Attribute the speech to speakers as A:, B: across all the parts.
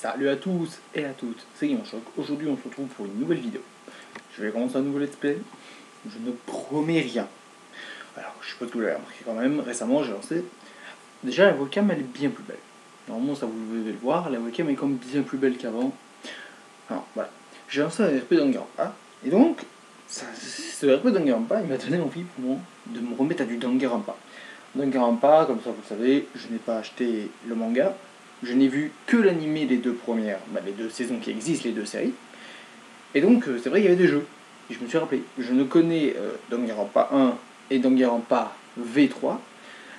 A: Salut à tous et à toutes, c'est Guillaume Choc. Aujourd'hui on se retrouve pour une nouvelle vidéo. Je vais commencer un nouveau let's play. Je ne promets rien. Alors je sais pas si vous l'avez remarqué quand même, récemment j'ai lancé. Déjà la webcam elle est bien plus belle. Normalement ça vous devez le voir, la webcam est comme bien plus belle qu'avant. Alors voilà, j'ai lancé un RP Danganronpa. Et donc, ce RP Danganronpa il m'a donné envie pour moi de me remettre à du Danganronpa. Danganronpa, comme ça vous le savez, je n'ai pas acheté le manga. Je n'ai vu que l'animé des deux premières, les deux saisons qui existent, les deux séries. Et donc, c'est vrai, il y avait des jeux. Et je me suis rappelé, je ne connais Danganronpa 1 et Danganronpa V3.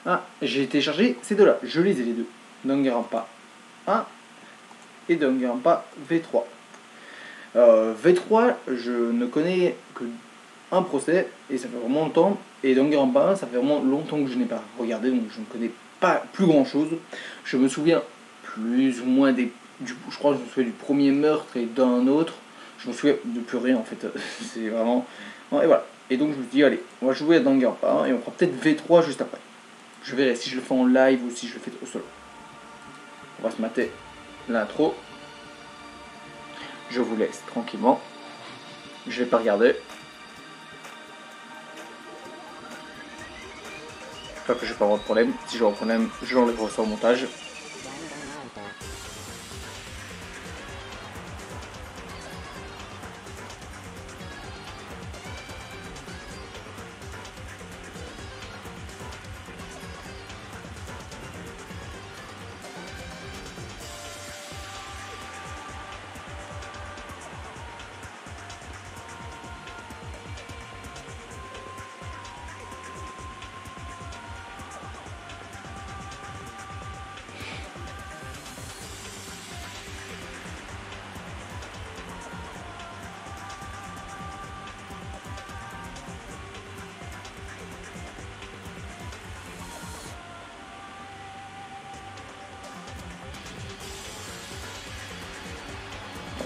A: Ah, j'ai téléchargé ces deux-là, je les ai les deux. Danganronpa 1 et Danganronpa V3. V3, je ne connais que un procès, et ça fait vraiment longtemps. Et Danganronpa 1, ça fait vraiment longtemps que je n'ai pas regardé, donc je ne connais pas plus grand-chose. Je me souviens plus ou moins je crois que je me souviens du premier meurtre et d'un autre. Je me souviens de plus rien en fait. C'est vraiment. Et voilà. Et donc je me dis, allez, on va jouer à Danganronpa et on fera peut-être V3 juste après. Je verrai si je le fais en live ou si je le fais au solo. On va se mater l'intro. Je vous laisse tranquillement. Je vais pas regarder. J'espère que je vais pas avoir de problème. Si j'ai un problème, je l'enlèverai sur le montage.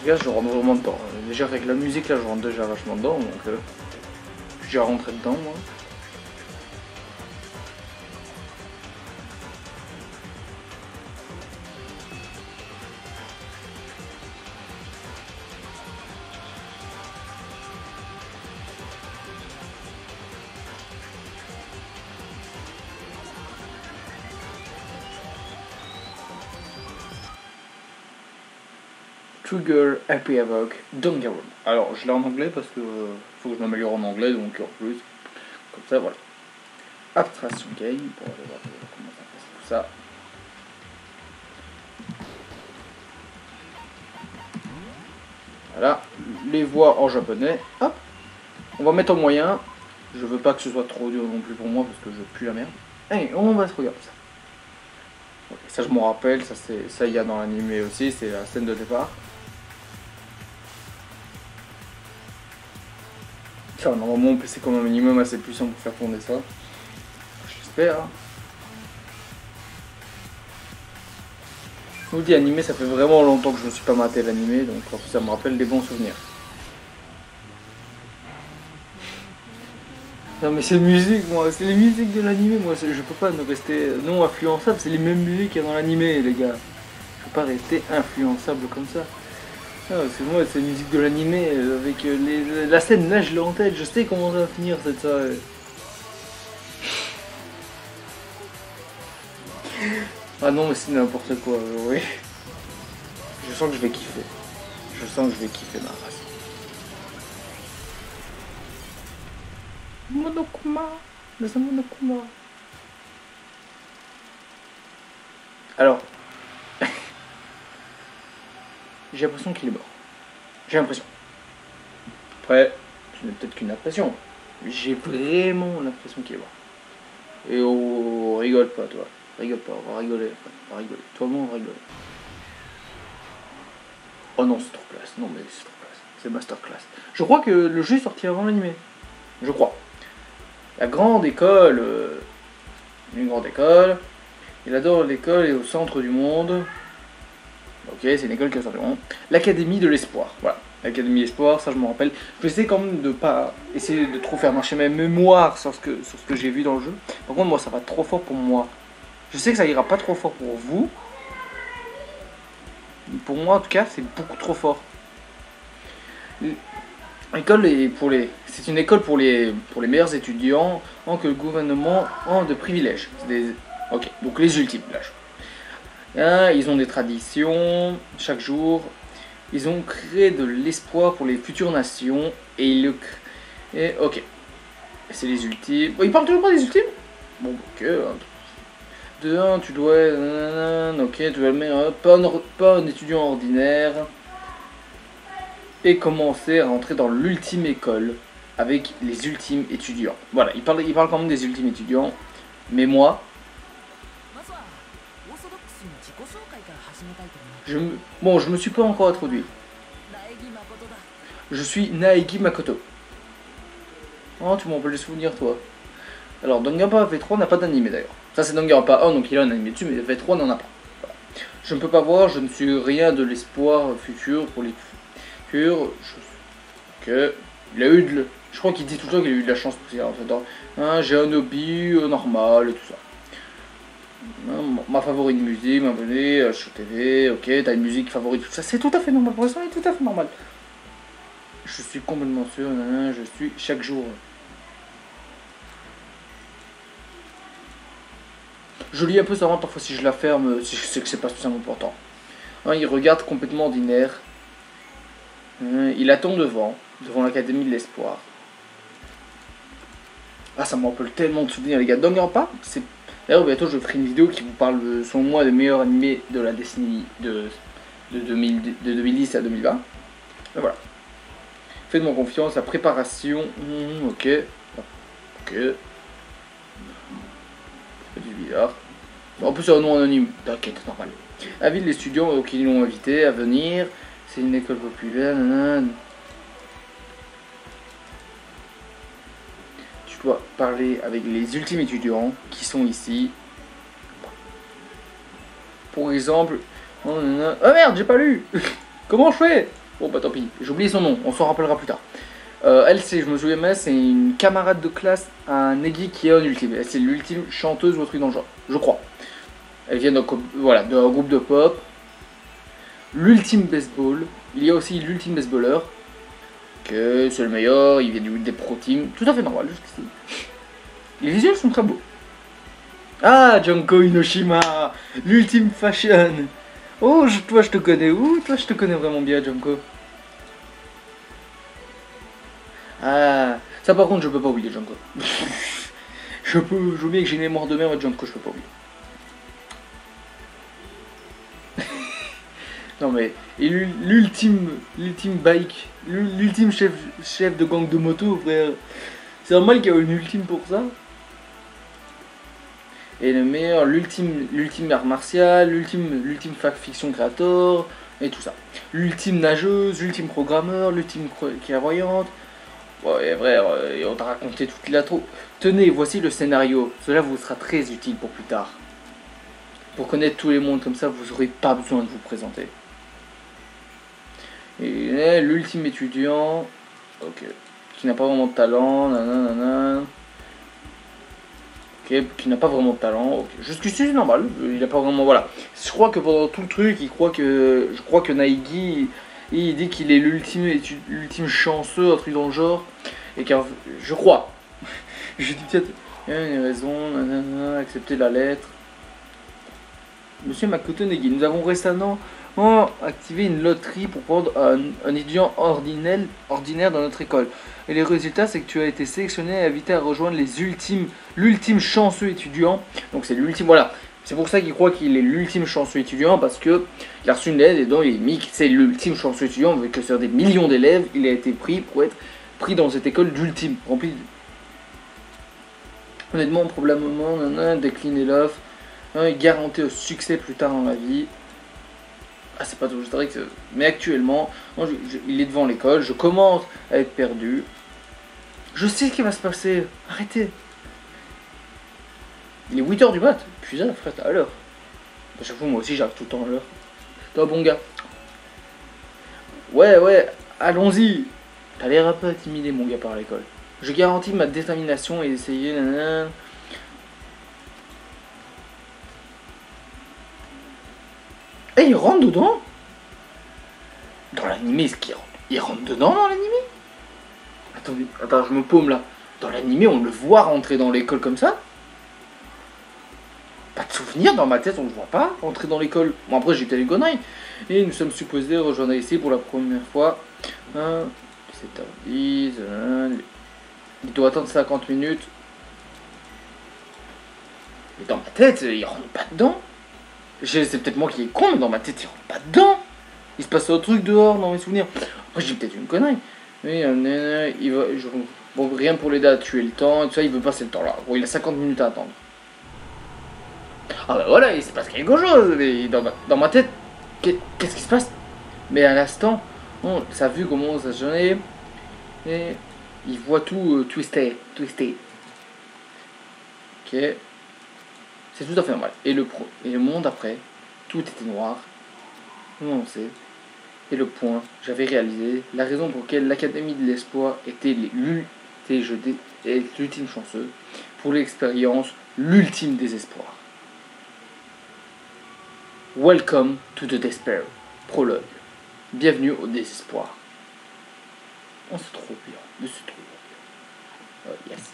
A: Là, je rentre vraiment dedans. Déjà avec la musique là je rentre déjà vachement dedans, donc je suis déjà rentré dedans moi. Trigger Happy Havoc Danganronpa. Alors je l'ai en anglais parce que faut que je m'améliore en anglais, donc en plus comme ça voilà. Abstraction Game pour aller voir comment ça passe tout ça. Voilà, les voix en japonais. Hop, on va mettre en moyen. Je veux pas que ce soit trop dur non plus pour moi parce que je pue la merde. Allez, on va se regarder ça. Okay, ça je m'en rappelle, ça il y a dans l'animé aussi, c'est la scène de départ. Ça, normalement mon PC comme un minimum assez puissant pour faire tourner ça. J'espère. Je vous dis animé, ça fait vraiment longtemps que je ne me suis pas maté l'animé, donc ça me rappelle des bons souvenirs. Non mais c'est musique moi, c'est les musiques de l'animé, moi je peux pas ne rester non influençable, c'est les mêmes musiques qu'il y a dans l'animé les gars. Je peux pas rester influençable comme ça. C'est moi, c'est la musique de l'animé avec la scène là, je l'ai en tête, je sais comment ça va finir cette soirée. Ah non, mais c'est n'importe quoi, oui. Je sens que je vais kiffer. Je sens que je vais kiffer ma race. Monokuma, mais un Monokuma. Alors. J'ai l'impression qu'il est mort. J'ai l'impression. Après, ce n'est peut-être qu'une impression. J'ai vraiment l'impression qu'il est mort. Et oh, rigole pas, toi. Rigole pas, on va rigoler. On va rigoler. Toi, moi, on va rigoler. Oh non, c'est trop classe. Non, mais c'est trop classe. C'est masterclass. Je crois que le jeu est sorti avant l'animé. Je crois. La grande école. Une grande école. Il adore l'école et au centre du monde. Ok, c'est une école qui est sortie. L'Académie de l'Espoir. Voilà. L'Académie de l'Espoir, ça je me rappelle. Je vais essayer quand même de pas essayer de trop faire marcher ma mémoire sur ce que j'ai vu dans le jeu. Par contre, moi, ça va trop fort pour moi. Je sais que ça ira pas trop fort pour vous. Pour moi, en tout cas, c'est beaucoup trop fort. L'école est c'est une école pour les meilleurs étudiants en que le gouvernement a de privilèges. Ok, donc les ultimes, là. Hein, ils ont des traditions chaque jour. Ils ont créé de l'espoir pour les futures nations et ils le créent. Ok, c'est les ultimes. Ils parlent toujours pas des ultimes. Bon, ok. De 1, tu dois. Ok, tu dois le mettre. Pas un étudiant ordinaire. Et commencer à rentrer dans l'ultime école avec les ultimes étudiants. Voilà, il parle quand même des ultimes étudiants. Mais moi, je me suis pas encore introduit. Je suis Naegi Makoto. Oh, tu m'en rappelles les souvenirs, toi. Alors, Danganronpa V3 n'a pas d'anime d'ailleurs. Ça, c'est Danganronpa 1, donc il a un anime dessus, mais V3 n'en a pas. Voilà. Je ne peux pas voir, je ne suis rien de l'espoir futur pour les futurs. Il a eu de. Je crois qu'il dit tout le temps qu'il a eu de la chance pour ça, en fait. Hein, j'ai un hobby normal et tout ça. Ma favorite musique, m'abonner sur TV, ok, t'as une musique favorite, tout ça, c'est tout à fait normal, pour l'instant, c'est tout à fait normal. Je suis complètement sûr, je suis chaque jour. Je lis un peu ça, parfois si je la ferme, si je sais que c'est pas spécialement important. Hein, il regarde complètement ordinaire. Il attend devant l'Académie de l'Espoir. Ah, ça me rappelle tellement de souvenirs, les gars. Danganronpa, c'est. D'ailleurs, bientôt je ferai une vidéo qui vous parle, selon moi, des meilleurs animés de la décennie de 2010 à 2020. Et voilà. Faites-moi confiance, la préparation. Ok. Ok. C'est bizarre. En plus, c'est un nom anonyme. T'inquiète, normal. Avis de l'étudiant qui l'ont invité à venir. C'est une école populaire. Tu dois parler avec les ultimes étudiants qui sont ici. Pour exemple. Oh merde, j'ai pas lu. Comment je fais? Bon bah tant pis, j'ai oublié son nom, on s'en rappellera plus tard. Elle, je me souviens même, c'est une camarade de classe à Negi qui est un ultime. C'est l'ultime chanteuse ou un truc dans le genre, je crois. Elle vient d'un groupe de pop. L'ultime baseball. Il y a aussi l'ultime baseballer. Que c'est le meilleur, il vient des pro teams. Tout à fait normal jusqu'ici. Les visuels sont très beaux. Ah, Junko Inoshima, l'ultime fashion. Oh, toi je te connais où? Toi je te connais vraiment bien, Junko. Ah, ça par contre je peux pas oublier Junko. Je veux bien que j'ai une mémoire de merde, Junko je peux pas oublier. Non mais, et l'ultime bike, l'ultime chef de gang de moto, frère. C'est normal qu'il y ait une ultime pour ça. Et le meilleur, l'ultime art martial, l'ultime fiction créateur, et tout ça. L'ultime nageuse, l'ultime programmeur, l'ultime clairvoyante. Ouais, frère, on t'a raconté toute l'intro. Tenez, voici le scénario. Cela vous sera très utile pour plus tard. Pour connaître tous les mondes comme ça, vous n'aurez pas besoin de vous présenter. Et l'ultime étudiant, ok, qui n'a pas vraiment de talent, nanana. Ok, qui n'a pas vraiment de talent. Okay. Jusqu'ici c'est normal, il n'a pas vraiment, voilà. Je crois que pendant tout le truc, je crois que Naegi, il dit qu'il est l'ultime chanceux, un truc dans le genre, et je crois. Je dis peut-être, il y a une raison, nanana, accepter la lettre. Monsieur Makoto Negi, nous avons récemment activé une loterie pour prendre un étudiant ordinaire dans notre école. Et les résultats, c'est que tu as été sélectionné et invité à rejoindre l'ultime chanceux étudiant. Donc c'est l'ultime, voilà. C'est pour ça qu'il croit qu'il est l'ultime chanceux étudiant, parce que il a reçu une lettre et donc il est mis que c'est l'ultime chanceux étudiant, vu que sur des millions d'élèves, il a été pris pour être pris dans cette école d'ultime, remplie de... Honnêtement, probablement, décliner l'offre, garantir le succès plus tard dans la vie. Ah, c'est pas tout, je dirais que... Mais actuellement, il est devant l'école, je commence à être perdu. Je sais ce qui va se passer, arrêtez. Il est 8h du mat, putain frère, t'as à l'heure. À chaque fois, moi aussi, j'arrive tout le temps à l'heure. T'es un bon gars. Ouais, allons-y. T'as l'air un peu intimidé, mon gars, par l'école. Je garantis ma détermination et essayer... Et il rentre dedans? Dans l'animé, est-ce qu'il rentre? Il rentre dedans dans l'animé? Attendez, attends, je me paume là. Dans l'animé, on le voit rentrer dans l'école comme ça? Pas de souvenir dans ma tête, on le voit pas rentrer dans l'école. Bon, après, j'ai peut-être une connerie. Et nous sommes supposés rejoindre ici pour la première fois. 7h10. Il doit attendre 50 minutes. Mais dans ma tête, il rentre pas dedans. C'est peut-être moi qui est con, mais dans ma tête, il rentre pas dedans. Il se passe un truc dehors dans mes souvenirs. Après, j'ai peut-être une connerie. Mais il va. Bon, rien pour l'aider à tuer le temps. Tout ça, il veut passer le temps là. Bon, il a 50 minutes à attendre. Ah bah voilà, il se passe quelque chose. Mais dans ma tête, qu'est-ce qui se passe? Mais à l'instant, sa vue commence à se gêner. Et il voit tout twisté. Ok. C'est tout à fait normal. Et le monde après, tout était noir. On sait. Et le point, j'avais réalisé la raison pour laquelle l'Académie de l'Espoir était l'ultime chanceux. Pour l'expérience, l'ultime désespoir. Welcome to the despair. Prologue. Bienvenue au désespoir. Oh, c'est trop bien. Mais c'est trop bien. Oh, yes.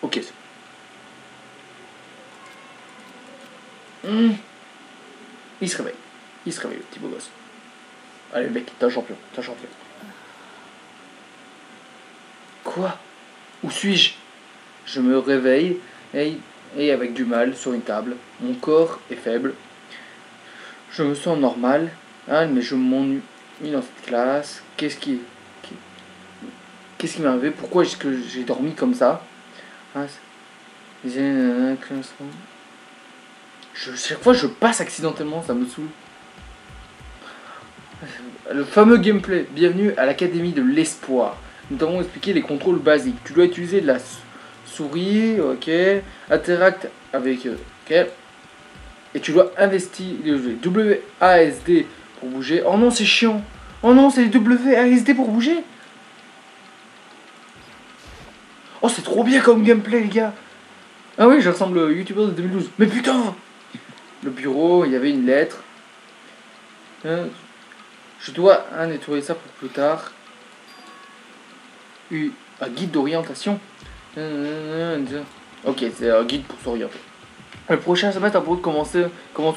A: Ok, c'est bon. Il se réveille, le petit beau gosse. Allez, mec, t'es un champion. Quoi? Où suis-je? Je me réveille et avec du mal sur une table. Mon corps est faible. Je me sens normal, hein, mais je m'ennuie dans cette classe. Qu'est-ce qui m'est arrivé? Pourquoi est-ce que j'ai dormi comme ça? Hein, chaque fois je passe accidentellement, ça me saoule. Le fameux gameplay. Bienvenue à l'Académie de l'Espoir. Nous t'avons expliqué les contrôles basiques. Tu dois utiliser de la souris, ok. Interact avec, ok. Et tu dois investir WASD pour bouger. Oh non, c'est chiant. Oh non, c'est les WASD pour bouger. Oh, c'est trop bien comme gameplay, les gars. Ah oui, je ressemble au youtubeur de 2012. Mais putain! Le bureau, il y avait une lettre. Je dois nettoyer ça pour plus tard. Un guide d'orientation. Ok, c'est un guide pour s'orienter. Le prochain semestre commence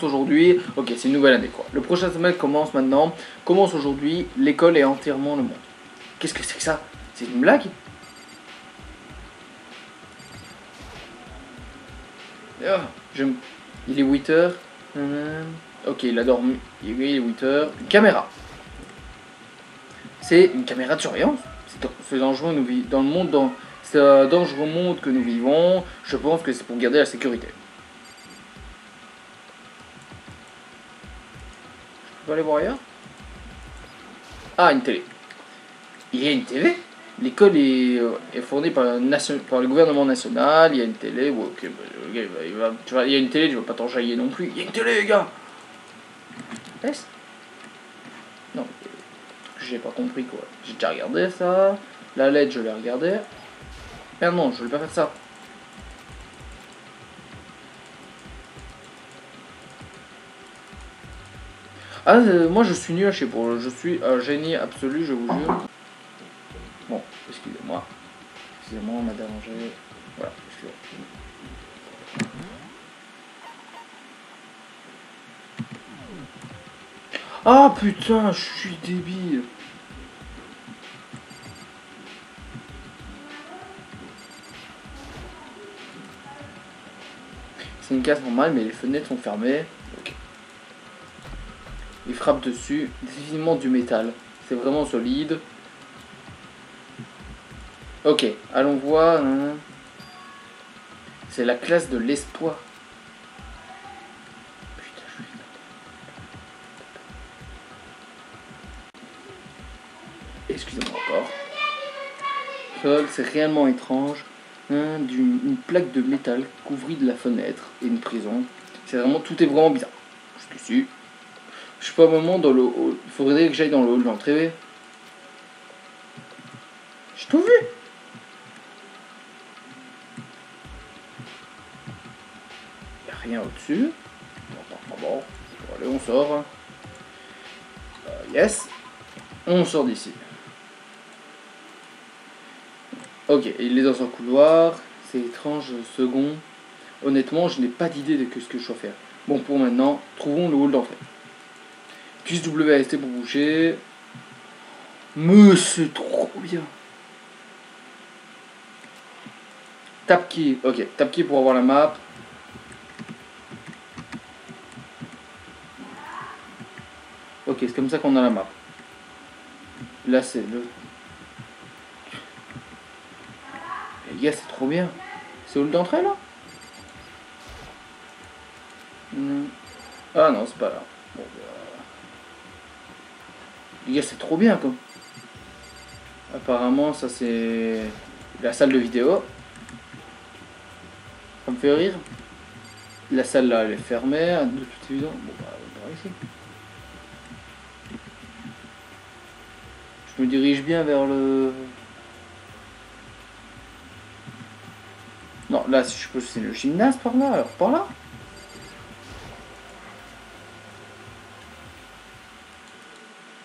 A: aujourd'hui. Ok, c'est une nouvelle année quoi. Le prochain semestre commence maintenant. Commence aujourd'hui. L'école est entièrement le monde. Qu'est-ce que c'est que ça? C'est une blague? Il est 8h. Ok, il a dormi. Il est 8h. Une caméra. C'est une caméra de surveillance. C'est dangereux c'est un dangereux monde que nous vivons. Je pense que c'est pour garder la sécurité. Je peux aller voir ailleurs? Ah, une télé. Il y a une télé? L'école est fournie par le gouvernement national. Il y a une télé. Ouais, ok, il y a une télé, je veux pas t'enjailler non plus. Il y a une télé, les gars! Est-ce? Non, j'ai pas compris quoi. J'ai déjà regardé ça. La LED, je l'ai regardé. Ah non, je vais pas faire ça. Ah, moi je suis nul à chier pour. Je suis un génie absolu, je vous jure. Bon, excusez-moi. Excusez-moi, on m'a dérangé. Voilà, excusez-moi. Ah putain, je suis débile. C'est une case normale, mais les fenêtres sont fermées. Okay. Il frappe dessus. Définitivement du métal. C'est vraiment solide. Ok, allons voir. C'est la classe de l'espoir. Putain, excusez-moi encore. Sol, c'est réellement étrange. Une plaque de métal couvrit de la fenêtre et une prison. C'est vraiment, tout est vraiment bizarre. Jusqu'ici. Je suis pas un moment dans le hall. Il faudrait que j'aille dans le hall d'entrée. J'ai tout vu. Il n'y a rien au-dessus. Bon, allez, on sort. Yes. On sort d'ici. Ok, il est dans un couloir. C'est étrange, second. Honnêtement, je n'ai pas d'idée de ce que je dois faire. Bon, pour maintenant, trouvons le hall d'entrée. Puisse WASD pour bouger. Mais c'est trop bien. Tap key. Ok, tap key pour avoir la map. Ok, c'est comme ça qu'on a la map. Là, c'est le... Les gars, c'est trop bien. C'est hall d'entrée, là? Ah non, c'est pas là. Bon, les gars, c'est trop bien, quoi. Apparemment, ça, c'est la salle de vidéo. Ça me fait rire. La salle, là, elle est fermée, de toute évidence. Bon, bah, on va ici. Je me dirige bien vers le... Non, là, je suppose que c'est le gymnase par là. Alors, par là.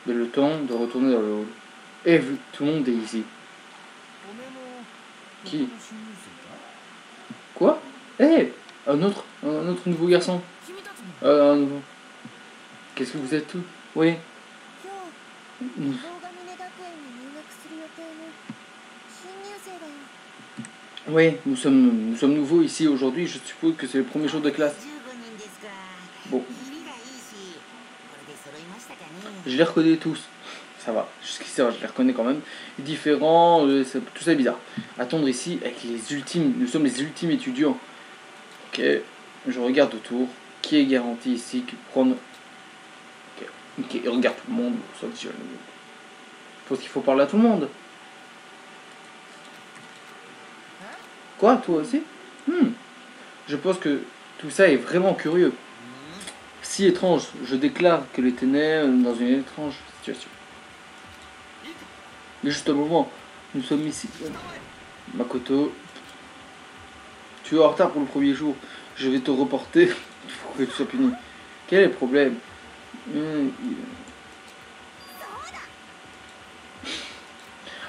A: Mais le temps de retourner dans le hall. Et tout le monde est ici. Qui? Quoi? Eh, un autre nouveau garçon. Un nouveau. Qu'est-ce que vous êtes tous? Oui. Oui, nous sommes nouveaux ici aujourd'hui. Je suppose que c'est le premier jour de classe. Bon. Je les reconnais tous. Ça va. Jusqu'ici, ça va, je les reconnais quand même. Différents, tout ça est bizarre. Attendre ici avec les ultimes. Nous sommes les ultimes étudiants. Ok. Je regarde autour. Qui est garanti ici que prendre. Ok, il regarde tout le monde. Sauf si je pense qu'il faut parler à tout le monde. Quoi, toi aussi? Je pense que tout ça est vraiment curieux. Si étrange, je déclare que les ténèbres dans une étrange situation. Mais juste un moment, nous sommes ici. Makoto, tu es en retard pour le premier jour. Je vais te reporter pour que tu sois puni. Quel est le problème?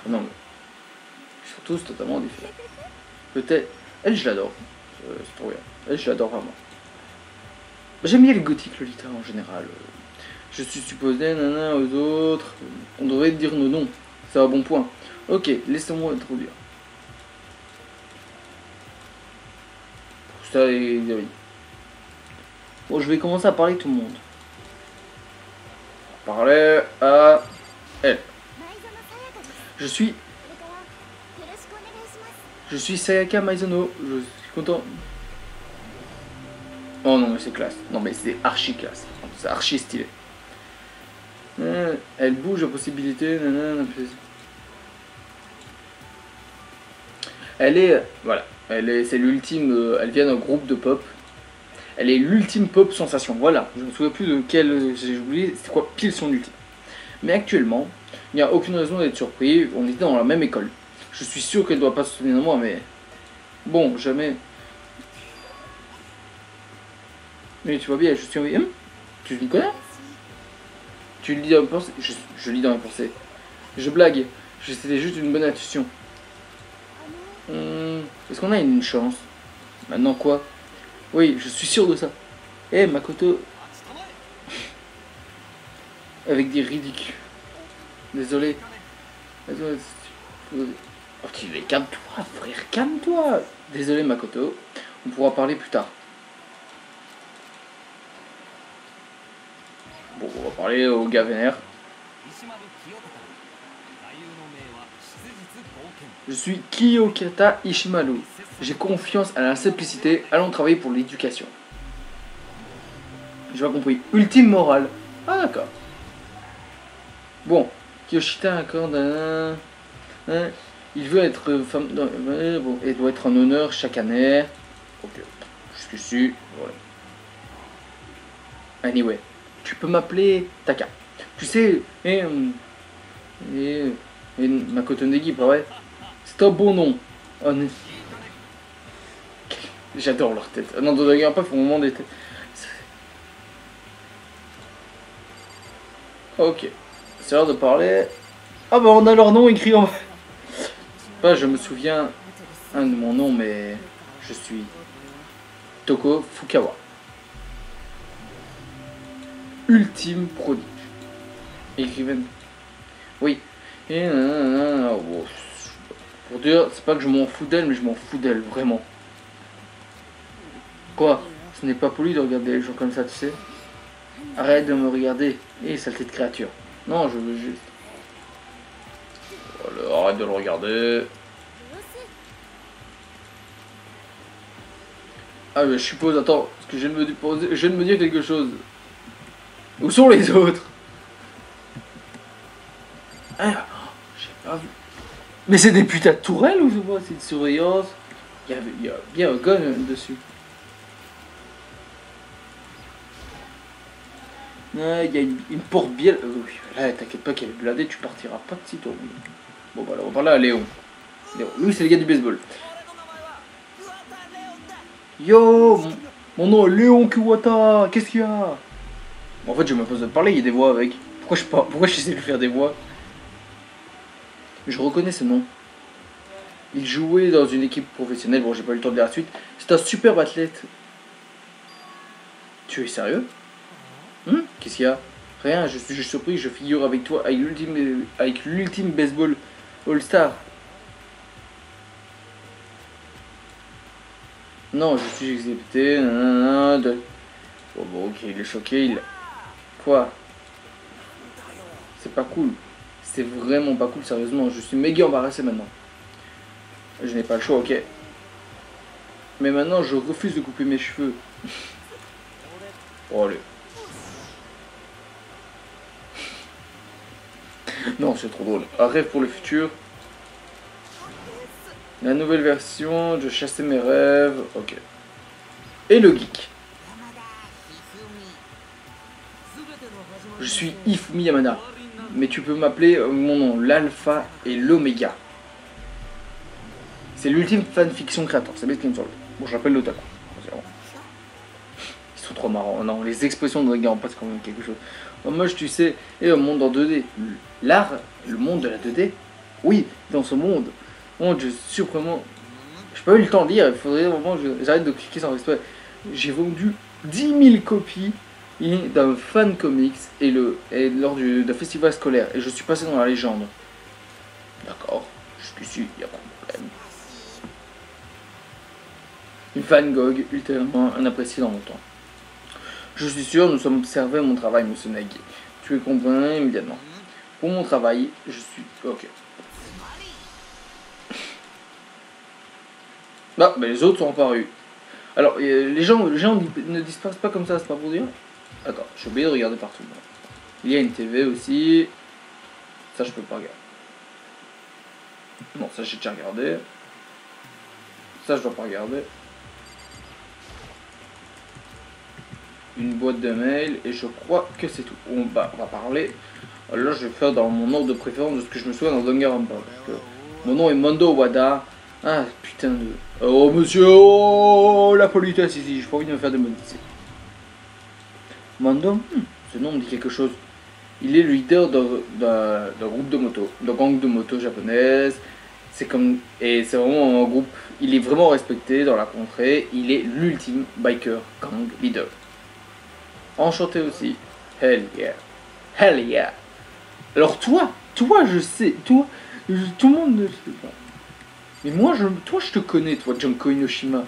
A: Non, mais ils sont tous totalement différents. Peut-être. Elle, je l'adore. C'est trop bien. Elle, je l'adore vraiment. J'aime bien les gothiques Lolita en général. Je suis supposé, nana, aux autres. On devrait dire nos noms. C'est un bon point. Ok, laissez-moi introduire. Ça et oui. Bon, je vais commencer à parler avec tout le monde. Parler à elle. Je suis Sayaka Maizono. Je suis content. Oh non, mais c'est classe. Non, mais c'est archi classe. C'est archi stylé. Elle bouge la possibilité. Elle est. Voilà. C'est l'ultime. Elle vient d'un groupe de pop. Elle est l'ultime pop sensation. Voilà. Je ne me souviens plus de quel. J'ai oublié. C'est quoi pile son ultime. Mais actuellement, il n'y a aucune raison d'être surpris. On était dans la même école. Je suis sûr qu'elle ne doit pas se souvenir de moi, mais. Bon, jamais. Mais tu vois bien, je suis envoyé. Tu me connais? Tu lis dans mes pensées? Je lis dans mes pensées. Je blague. C'était juste une bonne intuition. Est-ce qu'on a une chance? Maintenant quoi? Oui, je suis sûr de ça. Eh, Makoto. Avec des ridicules. Désolé. Oh, calme-toi, frère, calme-toi. Désolé, Makoto. On pourra parler plus tard. Bon, on va parler au gars vénère. Je suis Kiyokata Ishimaru. J'ai confiance à la simplicité. Allons travailler pour l'éducation. J'ai pas compris. Ultime morale. Ah, d'accord. Bon. Kiyoshita accorde un... Il veut être femme... Bon, et doit être en honneur chaque année. Ok. Jusqu'ici. Ouais. Anyway. Tu peux m'appeler Taka. Tu sais... Et Makoto Negi, pas vrai? C'est un bon nom. Oh, j'adore leur tête. Non, de regarde pas, faut au moment des têtes. Ok. C'est l'heure de parler. Ah bah on a leur nom écrit en... Bah, je me souviens de mon nom, mais je suis Toko Fukawa. Ultime prodige. Écrivaine. Oui. Et oh, pour dire, c'est pas que je m'en fous d'elle, mais je m'en fous d'elle, vraiment. Quoi? Ce n'est pas poli de regarder les gens comme ça, tu sais. Arrête de me regarder. Et saleté de créature. Non, je veux juste... Voilà, arrête de le regarder. Ah mais je suppose, attends, parce que je viens de me dire quelque chose. Où sont les autres? Ah, j'ai pas vu. Mais c'est des putains de tourelles ou c'est une surveillance? Il y a bien un gun dessus. Ah, il y a une porte bien... oui, là, t'inquiète pas qu'elle est blindée, tu partiras pas de sitôt. Bon bah alors, on va parler à Léon. Lui c'est le gars du baseball. Yo, mon nom est Léon Kuwata, qu'est-ce qu'il y a? En fait, je me pose de parler, il y a des voix avec. Pourquoi j'essaie de faire des voix? Je reconnais ce nom. Il jouait dans une équipe professionnelle, bon, j'ai pas eu le temps de lire la suite. C'est un superbe athlète. Tu es sérieux? Qu'est-ce qu'il y a? Rien, je suis juste surpris, je figure avec toi avec l'ultime baseball All-Star. Non, je suis exécuté. Bon, ok, il est choqué. Quoi? C'est pas cool. C'est vraiment pas cool, sérieusement. Je suis méga embarrassé maintenant. Je n'ai pas le choix, ok. Mais maintenant, je refuse de couper mes cheveux. Oh, allez. Non, c'est trop drôle. Un rêve pour le futur. La nouvelle version, de chasser mes rêves. Ok. Et le geek. Je suis Hifumi Yamada. Mais tu peux m'appeler mon nom, l'alpha et l'oméga. C'est l'ultime fanfiction créateur. C'est bien ce qui me semble. Bon, je l'appelle l'otaku. Ils sont trop marrants. Non, les expressions de Dragon passent quand même quelque chose. Moi, tu sais, et un monde en 2D. L'art, le monde de la 2D. Oui, dans ce monde. Mon Dieu, surprenant. J'ai pas eu le temps de lire, il faudrait vraiment que j'arrête de cliquer sans respect. J'ai vendu 10 000 copies d'un fan comics lors d'un festival scolaire. Et je suis passé dans la légende. D'accord, jusqu'ici, il n'y a pas de problème. Une fan GOG, ultérieurement un apprécié dans mon temps. Je suis sûr, nous sommes observés à mon travail, monsieur Nagui. Tu es compris immédiatement. Pour mon travail, je suis... Ok. Ah, mais les autres sont apparus. Alors, les gens ne disparaissent pas comme ça, c'est pas pour dire. Attends, je suis obligé de regarder partout. Il y a une TV aussi. Ça, je peux pas regarder. Non, ça, j'ai déjà regardé. Ça, je dois pas regarder. Une boîte de mail, et je crois que c'est tout. On va parler. Là, je vais faire dans mon ordre de préférence de ce que je me souviens dans Danganronpa. Parce que mon nom est Mondo Wada. Ah, putain de... Oh, monsieur, oh, la politesse ici, j'ai pas envie de me faire démonétiser. Mondo, ce nom me dit quelque chose. Il est le leader d'un groupe de moto, d'un gang de moto japonaise. C'est comme... Et c'est vraiment un groupe... Il est vraiment respecté dans la contrée. Il est l'ultime biker gang leader. Enchanté aussi. Hell yeah. Hell yeah. Alors toi, je sais, tout le monde ne sait pas. Mais moi, toi, je te connais, toi, Junko Inoshima.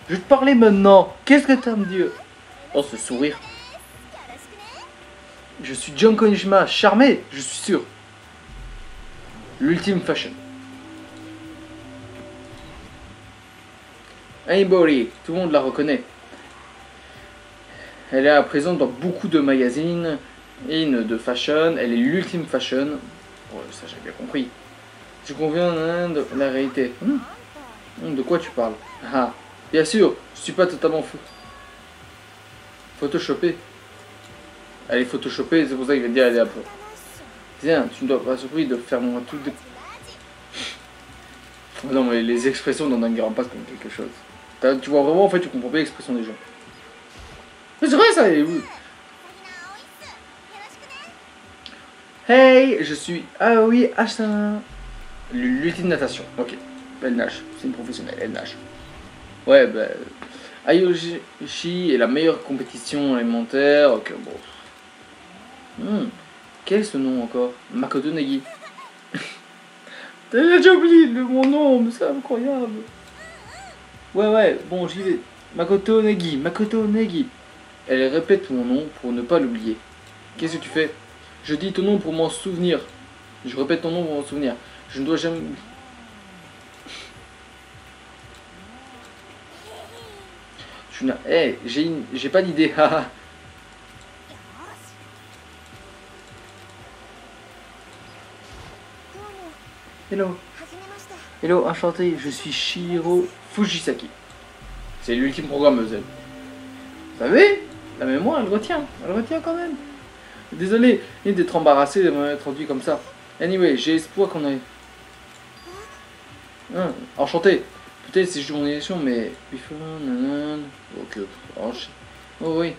A: Je vais te parler maintenant. Qu'est-ce que t'as à me dire? Oh, ce sourire. Je suis Junko Inoshima, charmé, je suis sûr. L'ultime fashion. Anybody, tout le monde la reconnaît. Elle est présente dans beaucoup de magazines de fashion. Elle est l'ultime fashion. Oh, ça, j'ai bien compris. Je conviens de la réalité. De quoi tu parles? Ah, bien sûr, je suis pas totalement fou. Photoshopé. Elle est photoshopée, c'est pour ça qu'il va dire elle est un peu. Tiens, tu ne dois pas surpris de faire mon truc de... Non, mais les expressions dans Danganronpa c'est comme quelque chose. Tu vois vraiment, en fait, tu comprends pas l'expression des gens. Mais c'est vrai ça, Hey, je suis... Ah oui, Ashana. L'ultime natation, ok. Elle nage, c'est une professionnelle, elle nage. Ouais, bah... Ayoshi est la meilleure compétition alimentaire, ok, bon. Quel est ce nom encore? Makoto Negi. T'as déjà oublié mon nom, mais c'est incroyable. Ouais, bon, j'y vais. Makoto Negi, Makoto Negi. Elle répète mon nom pour ne pas l'oublier. Qu'est-ce que tu fais? Je dis ton nom pour m'en souvenir. Je répète ton nom pour m'en souvenir. Je ne dois jamais... Hey, j'ai pas d'idée. Hello. Hello, enchanté. Je suis Shiro Fujisaki. C'est l'ultime programmeuse, elle. Vous savez, la mémoire, elle retient. Elle retient quand même. Désolé d'être embarrassé de m'être introduit comme ça. Anyway, j'ai espoir qu'on ait... Enchanté. Peut-être c'est juste mon élection, mais... Ok. Oh oui.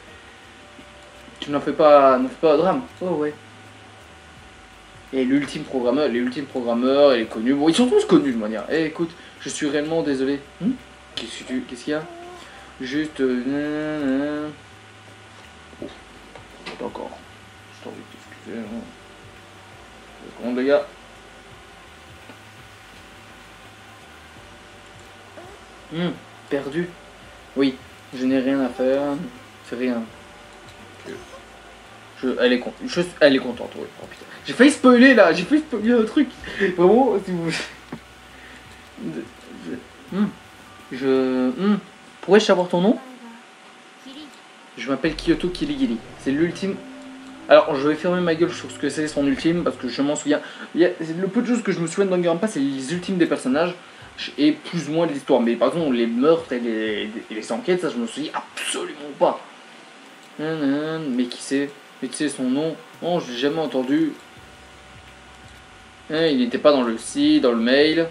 A: Tu n'en fais pas de drame. Oh ouais. Et l'ultime programmeur, il est connu. Bon, ils sont tous connus de manière. Eh, écoute, je suis réellement désolé. Qu'est-ce qu'il y a? Juste... Oh. D'accord. Je t'en prie, excusez-moi. Seconde, les gars. Perdu. Oui, je n'ai rien à faire. C'est rien. Elle est contente, oui. Oh, putain. J'ai failli spoiler là, j'ai failli spoiler un truc. Vraiment, si vous... Pourrais-je savoir ton nom? Je m'appelle Kyoto Kirigiri. C'est l'ultime... Alors, je vais fermer ma gueule sur ce que c'est son ultime, parce que je m'en souviens. Le peu de choses que je me souviens dans Danganronpa, c'est les ultimes des personnages, et plus ou moins de l'histoire. Mais par exemple, les meurtres et les enquêtes, ça je me souviens absolument pas. Mais qui c'est? Mais tu sais son nom? Non, je l'ai jamais entendu. Il n'était pas dans le site, dans le mail.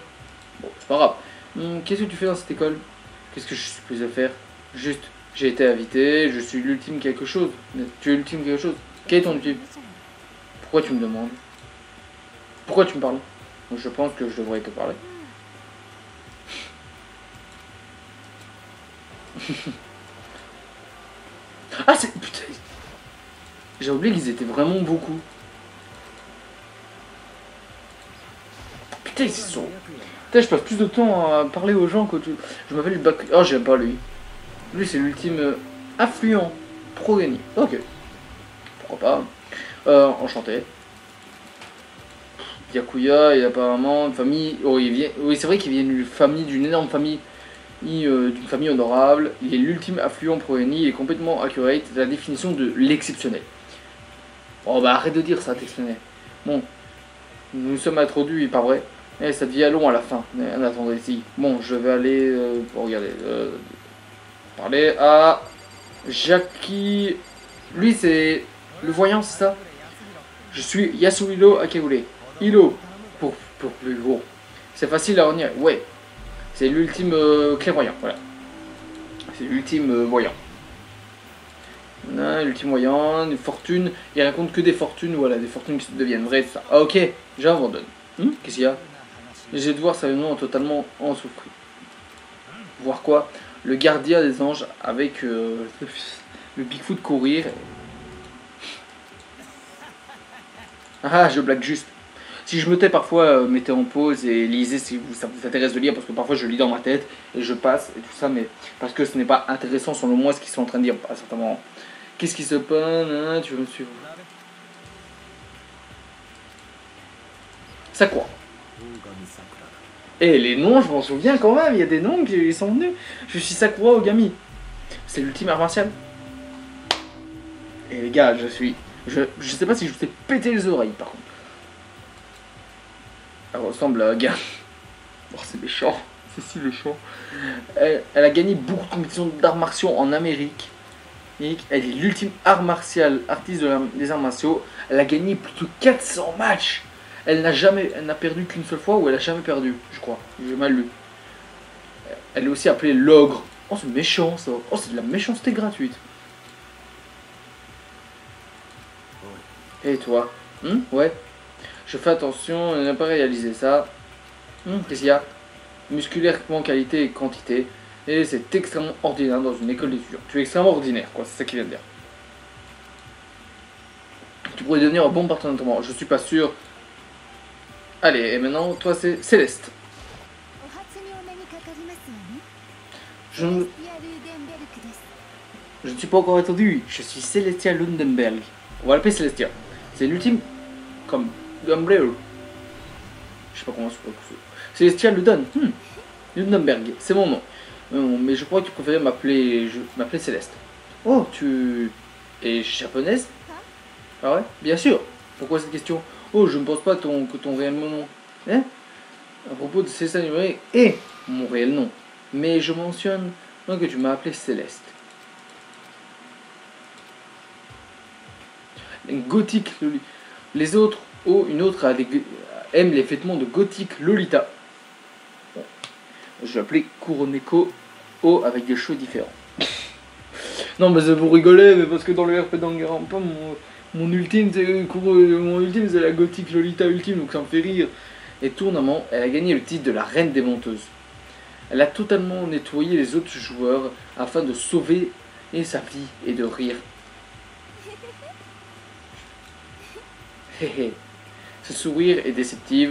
A: Bon, c'est pas grave. Qu'est-ce que tu fais dans cette école? Qu'est-ce que je suis supposé faire? Juste, j'ai été invité, je suis l'ultime quelque chose. Tu es l'ultime quelque chose? Quel est ton ultime? Pourquoi tu me demandes? Pourquoi tu me parles? Je pense que je devrais te parler. Ah, c'est... Putain. J'ai oublié qu'ils étaient vraiment beaucoup. Putain, ils sont... Putain, je passe plus de temps à parler aux gens que... Je m'appelle Baku... Oh, j'aime pas lui. Lui, c'est l'ultime affluent pro-gagné. Ok. Pourquoi pas. Enchanté. Yakuya, il a apparemment une famille... Oh, il vient... Oui, c'est vrai qu'il vient d'une énorme famille. D'une famille honorable. Il est l'ultime affluent pro-gagné. Il est complètement accurate. C'est la définition de l'exceptionnel. Oh bah arrête de dire ça, t'exceptionnel. Bon, nous sommes introduits, pas vrai? Eh, ça devient long à la fin. Attendez, si. Bon, je vais aller... regardez. Parler à... Jackie... Lui, c'est... Le voyant, c'est ça? Je suis Yasuhiro Akegure. Hilo, pour plus gros. C'est facile à retenir. Ouais. C'est l'ultime clairvoyant, voilà. C'est l'ultime voyant. L'ultime voyant, une fortune. Il raconte que des fortunes, voilà, des fortunes qui deviennent vraies, tout ça. Ah, ok, j'abandonne. Qu'est-ce qu'il y a? J'ai de voir ça nom totalement en souffrir. Voir quoi? Le gardien des anges avec le Bigfoot courir. Ah, je blague juste. Si je me tais parfois, mettez en pause et lisez si ça vous intéresse de lire, parce que parfois je lis dans ma tête et je passe et tout ça, mais parce que ce n'est pas intéressant selon moi ce qu'ils sont en train de dire à certains moments. Qu'est-ce qui se passe? Tu veux me suivre? Sakura. Et les noms, je m'en souviens quand même, il y a des noms qui sont venus. Je suis Sakura Ogami. C'est l'ultime art martial. Et les gars, je sais pas si je vous ai pété les oreilles par contre. Elle ressemble à un gars. Oh, c'est méchant. C'est si méchant. Elle a gagné beaucoup de compétitions d'arts martiaux en Amérique. Elle est l'ultime art martial, artiste des arts martiaux. Elle a gagné plus de 400 matchs. Elle n'a perdu qu'une seule fois, ou elle a jamais perdu, je crois. J'ai mal lu. Elle est aussi appelée l'ogre. Oh, c'est méchant ça. Oh, c'est de la méchanceté gratuite. Et toi? Ouais. Je fais attention à ne pas réaliser ça. Qu'est-ce qu'il y a? Musculairement, qualité et quantité. Et c'est extrêmement ordinaire dans une école d'étudiants. Tu es extrêmement ordinaire, quoi, c'est ça qu'il vient de dire. Tu pourrais devenir un bon partenaire d'entraînement. Je suis pas sûr. Allez, et maintenant, toi, c'est Céleste. Je ne suis pas encore entendu. Je suis Celestia Lundenberg. On va l'appeler Celestia. C'est l'ultime comme Umbrella. Je sais pas comment c'est. Celestia Luden. Lundenberg, c'est mon nom. Mais je crois que tu préférais m'appeler Céleste. Oh, tu es japonaise? Ah ouais? Bien sûr. Pourquoi cette question? Oh, je ne pense pas que ton réel nom. Hein? À propos de ces animés et mon réel nom. Mais je mentionne que tu m'as appelé Céleste. Gothique Lolita. Les autres, une autre aime les vêtements de gothique Lolita. Bon. Je vais l'appeler Kuroneko O avec des cheveux différents. Non mais c'est pour rigoler, mais parce que dans le RP Danganronpa, mon ultime c'est la gothique Lolita ultime, donc ça me fait rire. Et tournement, elle a gagné le titre de la reine des menteuses. Elle a totalement nettoyé les autres joueurs afin de sauver sa vie et de rire. Ce sourire est déceptif.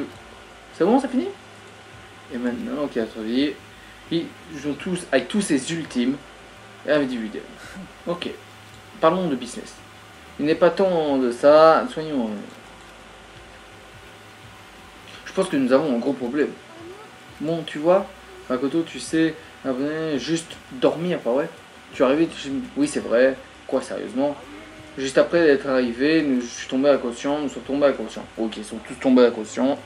A: C'est bon, ça finit? Et maintenant, ok, à vie. Ils jouent tous avec tous ces ultimes et individuels. Ok, parlons de business. Il n'est pas temps de ça. Soignons. Je pense que nous avons un gros problème. Bon, tu vois, Makoto, tu sais, juste dormir, pas vrai? Tu es arrivé, oui, c'est vrai. Quoi, sérieusement? Juste après être arrivé, je suis tombé inconscient, nous sommes tombés inconscients. Ok, ils sont tous tombés inconscients.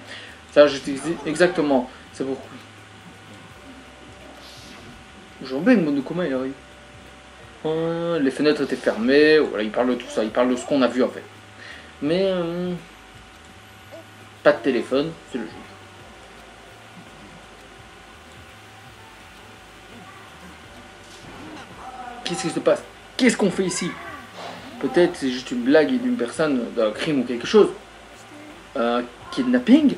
A: Ça, je te dis exactement. C'est pourquoi. J'embête Monokuma, il arrive. Les fenêtres étaient fermées. Voilà, il parle de tout ça. Il parle de ce qu'on a vu en fait. Mais pas de téléphone, c'est le jeu. Qu'est-ce qui se passe? Qu'est-ce qu'on fait ici? Peut-être c'est juste une blague d'une personne, d'un crime ou quelque chose. Kidnapping?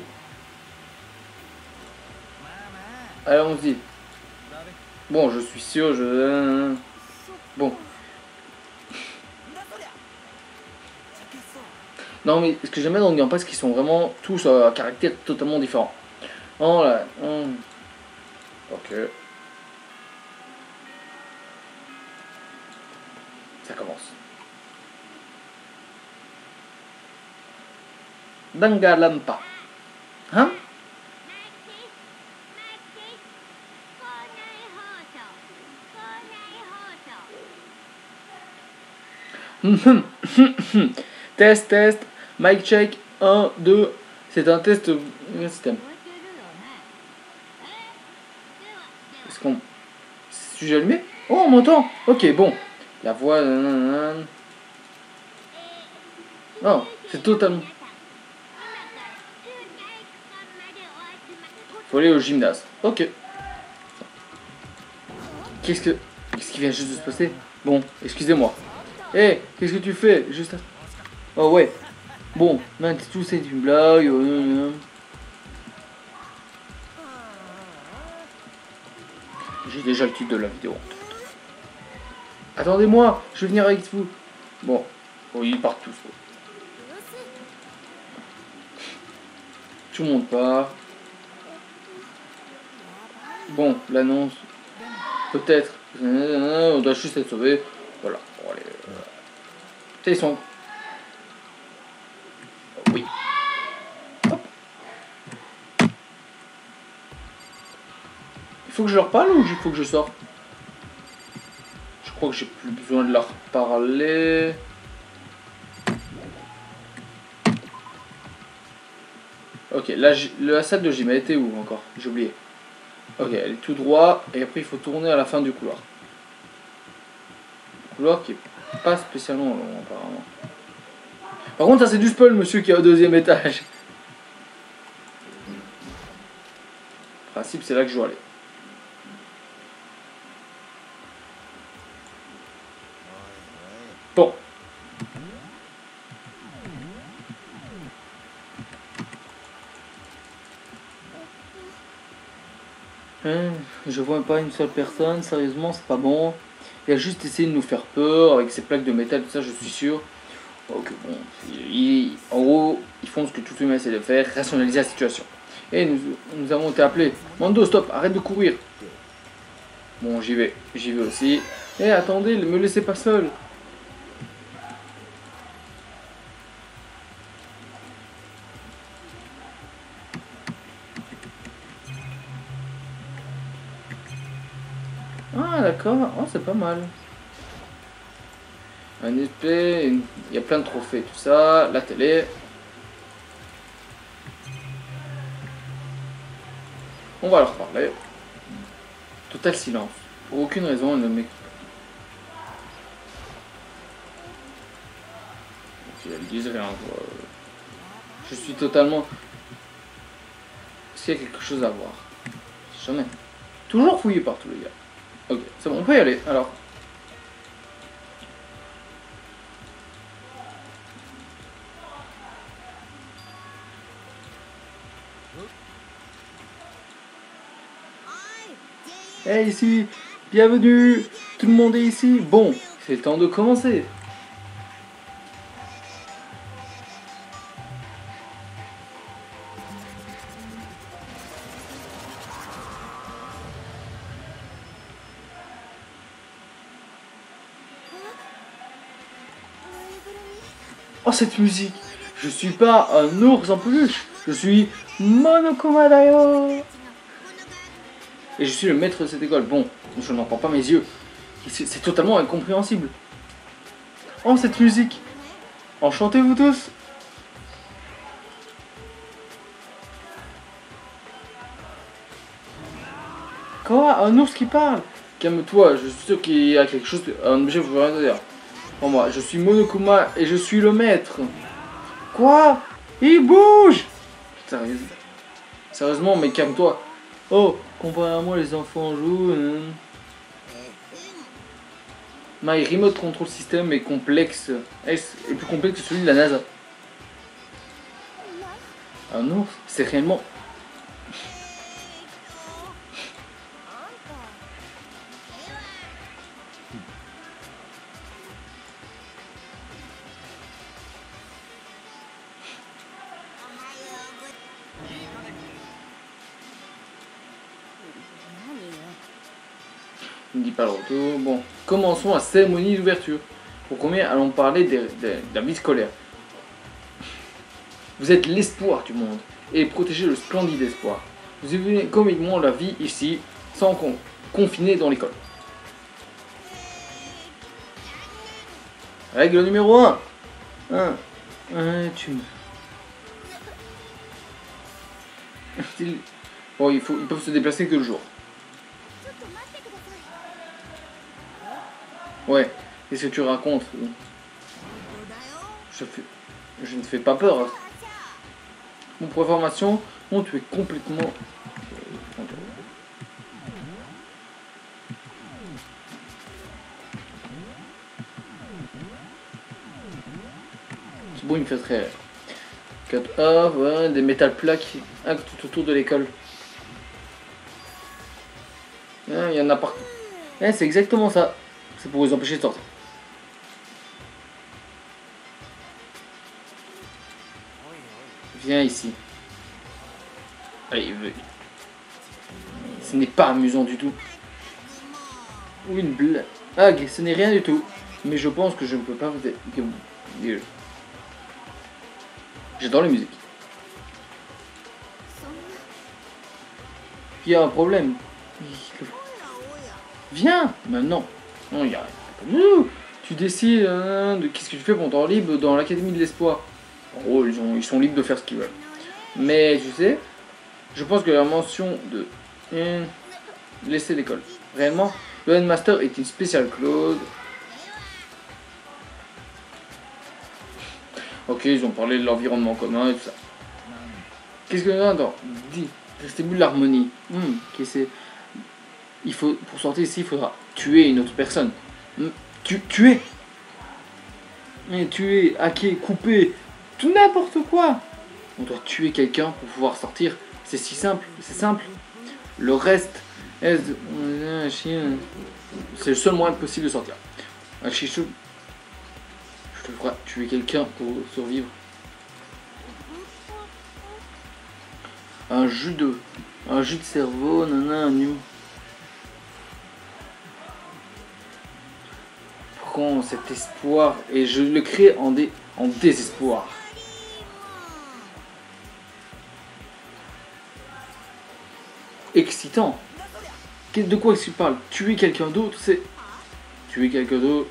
A: Allons-y. Bon, je suis sûr, Bon. Non, mais ce que j'aime bien dans le gameplay, c'est qu'ils sont vraiment tous à caractère totalement différent. Oh là. Ok. Ça commence. Danganronpa. Hein? Test, test, mic check, 1, 2, c'est un test système. Est-ce qu'on... Suis-je allumé? Oh, on m'entend. Ok, bon. La voix... Non, c'est totalement... Faut aller au gymnase. Ok. Qu'est-ce qui vient juste de se passer? Bon, excusez-moi. Hé, qu'est-ce que tu fais? Juste... Oh ouais. Bon, maintenant tout c'est une blague. J'ai déjà le titre de la vidéo. Attendez-moi, je vais venir avec vous. Bon, ils partent tous. Tout le monde part. Bon, l'annonce. Peut-être. On doit juste être sauvé. Voilà. Bon, allez. Ils sont... Oui. Hop. Il faut que je leur parle ou il faut que je sorte? Je crois que j'ai plus besoin de leur parler. Ok, là, la salle de gym, elle était où encore? J'ai oublié. Ok, elle est tout droit. Et après, il faut tourner à la fin du couloir. Couloir qui est pas spécialement long, apparemment. Par contre, ça c'est du spoil, monsieur, qui est au 2e étage. En principe, c'est là que je dois aller. Bon. Je vois pas une seule personne, sérieusement, c'est pas bon. Il a juste essayé de nous faire peur avec ses plaques de métal, tout ça, je suis sûr. Ok, bon, en gros, ils font ce que tout humain essaie de faire, rationaliser la situation. Et nous avons été appelés. Mando, stop, arrête de courir. Bon, j'y vais aussi. Eh, attendez, me laissez pas seul. Ah, d'accord, oh, c'est pas mal. Un épée, il y a plein de trophées, tout ça, la télé. On va leur parler. Total silence. Pour aucune raison, elle ne m'écoute pas. Elles disent rien. Je suis totalement... Est-ce qu'il y a quelque chose à voir? Jamais. Toujours fouillé partout, les gars. Ok, c'est bon, on peut y aller, alors. Hey, ici, bienvenue, tout le monde est ici. Bon, c'est le temps de commencer. Oh, cette musique! Je suis pas un ours en peluche, je suis Monokuma Dayo! Et je suis le maître de cette école. Bon, je n'en crois pas mes yeux. C'est totalement incompréhensible. Oh, cette musique! Enchantez-vous tous! Quoi? Un ours qui parle? Calme-toi, je suis sûr qu'il y a quelque chose, un objet, vous rien dire. Pour moi, je suis Monokuma et je suis le maître. Quoi? Il bouge! Sérieusement, mais calme-toi. Oh, comparé à moi, les enfants jouent. My Remote Control System est complexe. Est plus complexe que celui de la NASA. Un ours? C'est réellement... Il ne dit pas le retour. Bon, commençons la cérémonie d'ouverture. Pour combien allons parler de la vie scolaire. Vous êtes l'espoir du monde et protégez le splendide espoir. Vous vivez comiquement la vie ici, sans confiner dans l'école. Règle numéro 1. Bon, ils peuvent se déplacer que le jour. Ouais, qu'est-ce que tu racontes? Je ne fais pas peur. Hein. Bon, pour information, bon, tu es complètement... C'est bon, il me fait très... 4A, ouais, des métal plaques tout autour de l'école. Il y en a partout. C'est exactement ça. C'est pour vous empêcher de sortir. Viens ici. Allez, ce n'est pas amusant du tout. Ou une blague, ce n'est rien du tout. Mais je pense que je ne peux pas vous... J'adore la musique. Il y a un problème. Viens maintenant. Non, il y a rien. Tu décides de qu'est-ce que tu fais pendant ton temps libre dans l'Académie de l'Espoir. En gros, ils sont libres de faire ce qu'ils veulent. Mais tu sais, je pense que la mention de laisser l'école. Réellement, le Headmaster est une spéciale clause. Ok, ils ont parlé de l'environnement commun et tout ça. Qu'est-ce que attends, dis, restez-vous de l'harmonie. Il faut, pour sortir ici, il faudra tuer une autre personne. Tuer, hacker, couper, tout n'importe quoi. On doit tuer quelqu'un pour pouvoir sortir. C'est si simple, c'est simple. Le reste, C'est le seul moyen possible de sortir. Ashishu, je te ferai tuer quelqu'un pour survivre. Un jus de cerveau, nana, new. Prends cet espoir et je le crée en désespoir. Excitant. De quoi est-ce que tu parles? Tuer quelqu'un d'autre, c'est... Tuer quelqu'un d'autre...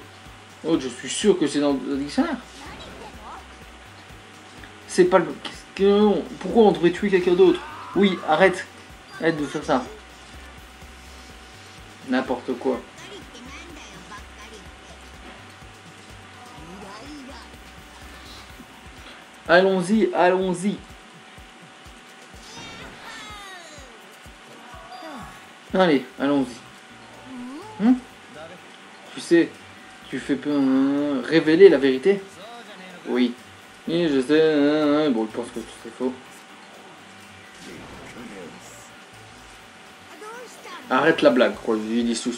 A: Oh, je suis sûr que c'est dans le dictionnaire. C'est pas le... Pourquoi on devrait tuer quelqu'un d'autre? Oui, arrête. Arrête de faire ça. N'importe quoi. Allons-y, allons-y. Allez, allons-y. Tu sais, tu fais révéler la vérité? Oui. Oui, je sais. Bon, je pense que c'est faux. Arrête la blague, quoi. Il dit sous.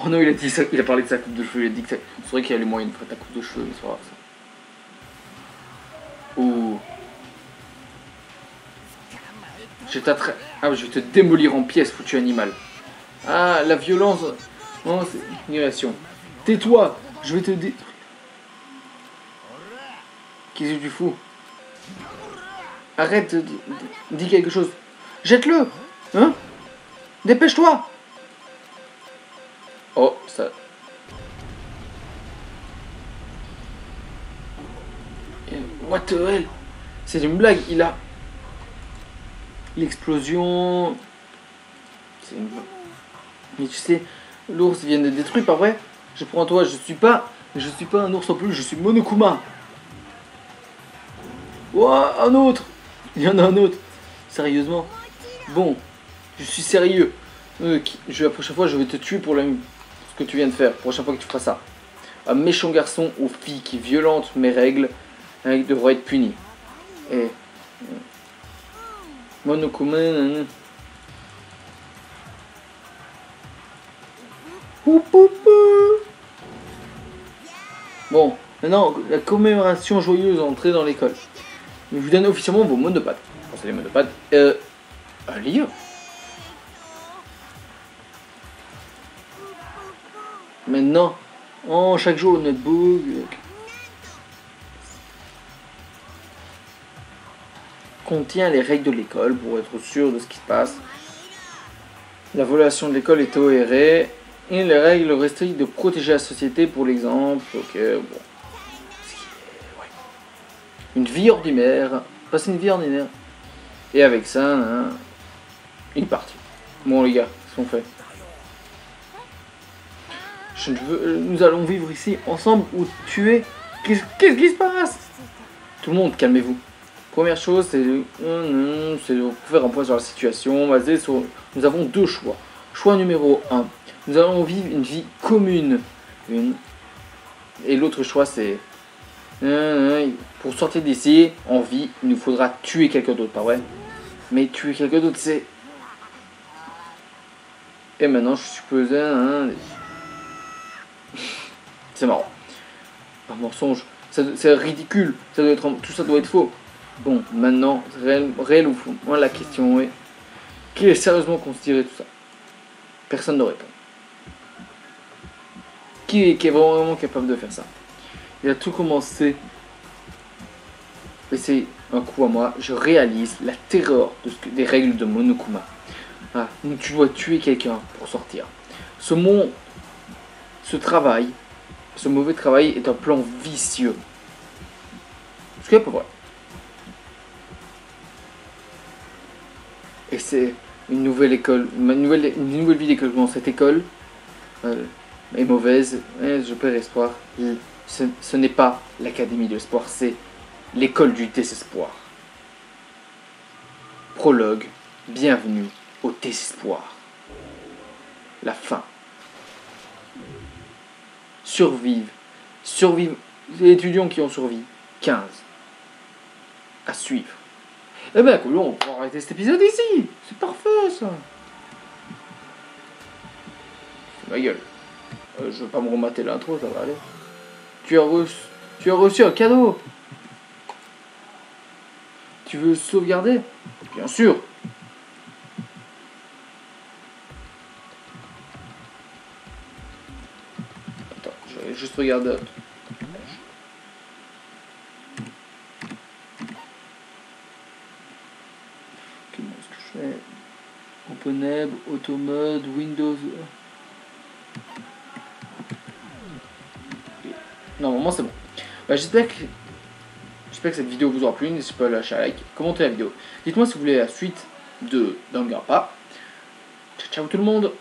A: Oh non, il a dit ça. Il a parlé de sa coupe de cheveux. Il a dit que c'est vrai qu'il y a les moyens de faire ta coupe de cheveux, mais c'est pas grave ça. Ouh. Je vais te démolir en pièces, foutu animal. Ah, la violence. Non, c'est une irritation. Tais-toi, je vais te détruire. Qu'est-ce que tu fous? Arrête, dis quelque chose. Jette-le. Hein? Dépêche-toi. Oh, ça... What the hell? C'est une blague, il a... L'explosion... C'est une... Mais tu sais, l'ours vient d'être détruit, pas vrai? Je prends toi, je suis pas un ours en plus, je suis Monokuma. Ouah, un autre. Il y en a un autre. Sérieusement? Bon, je suis sérieux. La prochaine fois, je vais te tuer pour ce que tu viens de faire. La prochaine fois que tu feras ça. Un méchant garçon aux filles qui violentent mes règles devra être puni. Et... Monokuma... Bon, maintenant, la commémoration joyeuse entrée dans l'école. Je vous donne officiellement vos mots de patte. C'est les mots de patte. Un livre. Maintenant, chaque jour, le notebook. Contient les règles de l'école pour être sûr de ce qui se passe. La violation de l'école est tolérée. Et les règles restrictes de protéger la société pour l'exemple. Ok, bon. Ouais. Une vie ordinaire. Passer une vie ordinaire. Et avec ça, il est parti. Bon les gars, qu'est-ce qu'on fait? Nous allons vivre ici ensemble ou tuer. Qu'est-ce qui se passe? Tout le monde, calmez-vous. Première chose, c'est de faire un point sur la situation. Nous avons deux choix. Choix numéro 1. Nous allons vivre une vie commune. Et l'autre choix, c'est... pour sortir d'ici, en vie, il nous faudra tuer quelqu'un d'autre, pas vrai? Mais tuer quelqu'un d'autre, c'est... Et maintenant, je suppose... C'est marrant. Un mensonge. C'est ridicule. Tout ça doit être faux. Bon, maintenant, réel ou faux? Moi, la question est... Qui est sérieusement considéré tout ça? Personne ne répond. Qui est vraiment capable de faire ça? Il a tout commencé. Et c'est un coup à moi. Je réalise la terreur des règles de Monokuma. Ah, tu dois tuer quelqu'un pour sortir. Ce mauvais travail est un plan vicieux. Ce qui est pas vrai. Et c'est une nouvelle école, une nouvelle vie d'école. Dans cette école est mauvaise. Je perds espoir. Ce n'est pas l'académie de l'espoir, c'est l'école du désespoir. Prologue. Bienvenue au désespoir. La fin. Survivre. Les étudiants qui ont survécu. 15. À suivre. Eh ben, cool, on va arrêter cet épisode ici. C'est parfait, ça. C'est ma gueule. Je veux pas me remater l'intro, ça va aller. Tu as reçu un cadeau. Tu veux sauvegarder? Bien sûr. Attends, je vais juste regarder. Comment est-ce que je fais? OpenHub, Automode, Windows. Normalement c'est bon. Bah, j'espère que cette vidéo vous aura plu. N'hésitez pas à lâcher un like, commenter la vidéo. Dites-moi si vous voulez la suite de Danganronpa. Ciao ciao tout le monde.